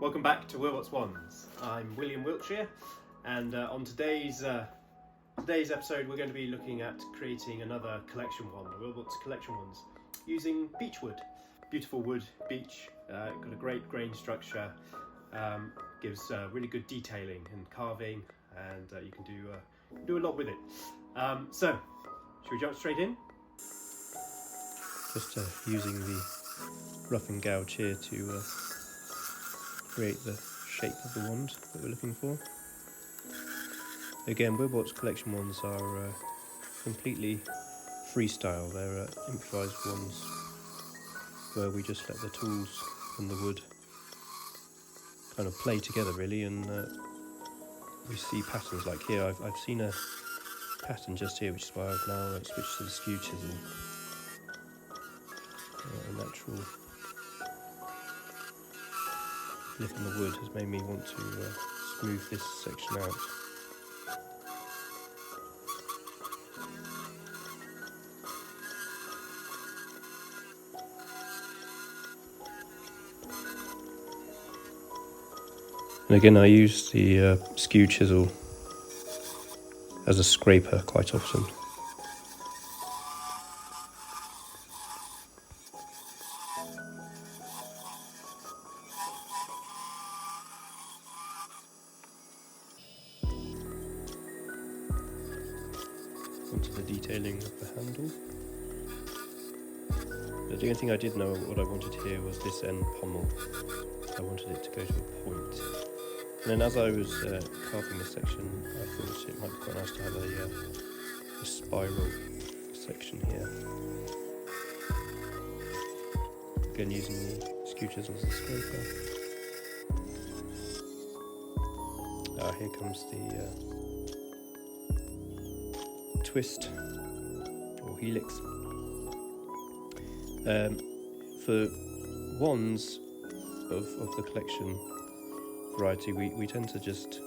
Welcome back to Willbott's Wands. I'm William Wiltshire, and on today's episode we're going to be looking at creating another collection wand, Willbott's collection wands, using beech wood. Beautiful wood, beech, got a great grain structure, gives really good detailing and carving, and you can do a lot with it. So, should we jump straight in? Just using the rough and gouge here to create the shape of the wand that we're looking for. Again, Willbott's collection wands are completely freestyle. They're improvised wands where we just let the tools and the wood kind of play together really, and we see patterns like here. I've seen a pattern just here, which is why I've now switched to the skew chisel. A natural lip in the wood has made me want to smooth this section out. And again, I use the skew chisel as a scraper quite often. Onto the detailing of the handle. The only thing I did know what I wanted here was this end pommel. I wanted it to go to a point. And then as I was carving this section, I thought it might be quite nice to have a spiral section here. Again, using the skew chisel as a scraper. Here comes the twist or helix. For wands of the collection variety, we tend to just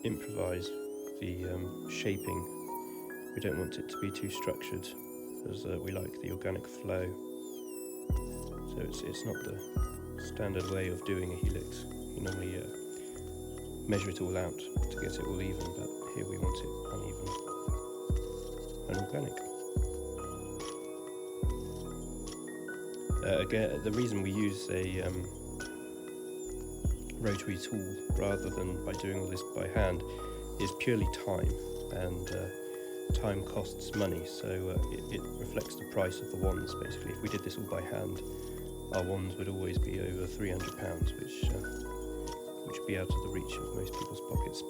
improvise the shaping. We don't want it to be too structured, as we like the organic flow. So it's not the standard way of doing a helix. You normally measure it all out to get it all even, but here we want it uneven and organic. Again, the reason we use a rotary tool rather than by doing all this by hand is purely time, and time costs money, so it reflects the price of the wands basically. If we did this all by hand, our wands would always be over £300, which would be out of the reach of most people's pockets.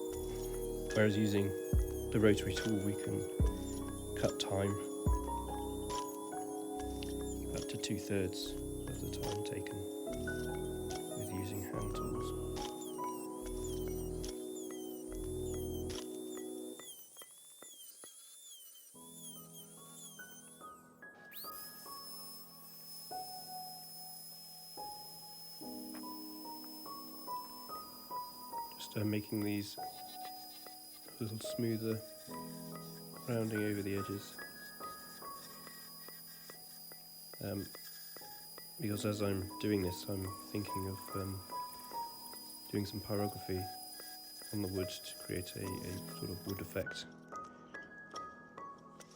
Whereas using the rotary tool, we can cut time up to 2/3 of the time taken with using hand tools. Just making these a little smoother, rounding over the edges. Because as I'm doing this, I'm thinking of doing some pyrography on the wood to create a sort of wood effect.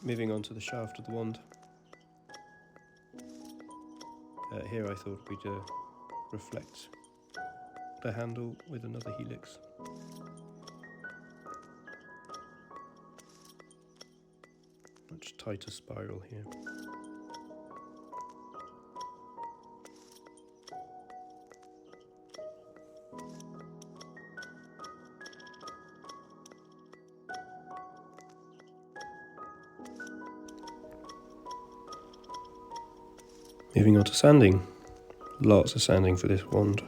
Moving on to the shaft of the wand. Here I thought we'd reflect the handle with another helix. Much tighter spiral here. Moving on to sanding. Lots of sanding for this wand.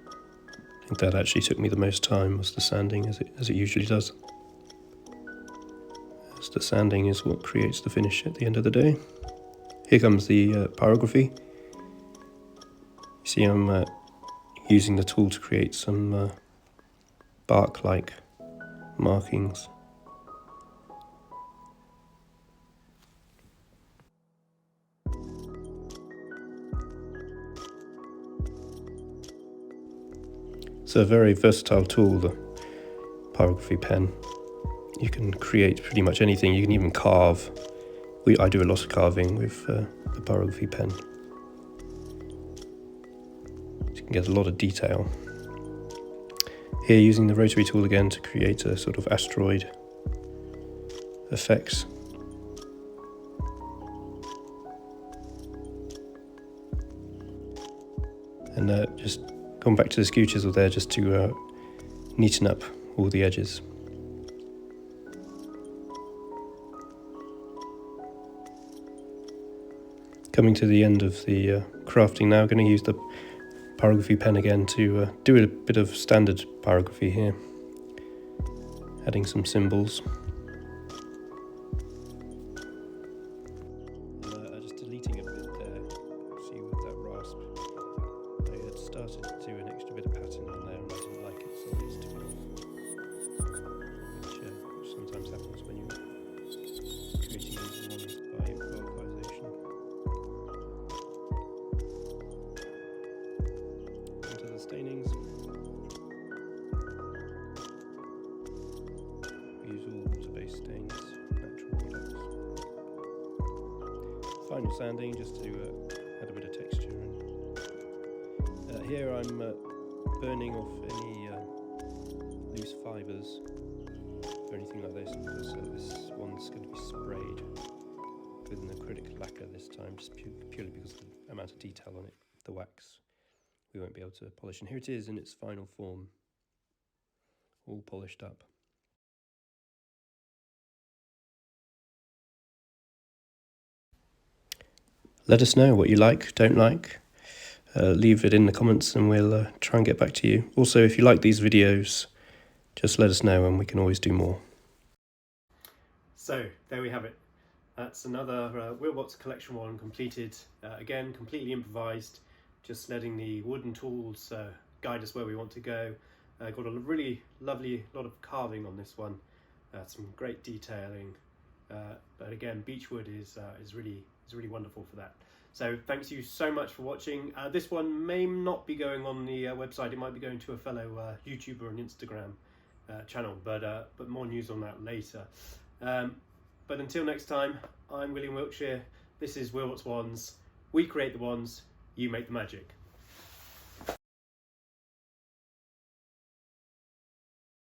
I think that actually took me the most time, was the sanding, as it usually does. As the sanding is what creates the finish at the end of the day. Here comes the pyrography. You see I'm using the tool to create some bark-like markings. It's a very versatile tool, the pyrography pen. You can create pretty much anything. You can even carve. I do a lot of carving with the pyrography pen. You can get a lot of detail. Here, using the rotary tool again to create a sort of asteroid effects. And just gone back to the skew chisel there just to neaten up all the edges. Coming to the end of the crafting now, going to use the pyrography pen again to do a bit of standard pyrography here, adding some symbols. Just deleting a bit there, see with that rasp. I had started to do an extra bit of pattern on there and I didn't like it, so I just took it off, which sometimes happens when you're creating these ones by improvisation. Onto the stainings. We use all water-based stains, natural products. Final sanding just to add a bit of texture. And here I'm burning off any loose fibres or anything like this. So this one's going to be sprayed with an acrylic lacquer this time, just purely because of the amount of detail on it, the wax. We won't be able to polish. And here it is in its final form, all polished up. Let us know what you like, don't like. Leave it in the comments and we'll try and get back to you. Also, if you like these videos, just let us know and we can always do more. So, there we have it. That's another Willbott's collection one completed. Again, completely improvised, just letting the wooden tools guide us where we want to go. Got a really lovely lot of carving on this one, some great detailing. But again, beech wood is really wonderful for that. So thanks you so much for watching. This one may not be going on the website. It might be going to a fellow YouTuber and Instagram channel, but more news on that later. But until next time, I'm William Wiltshire. This is Willbott's Wands. We create the wands, you make the magic.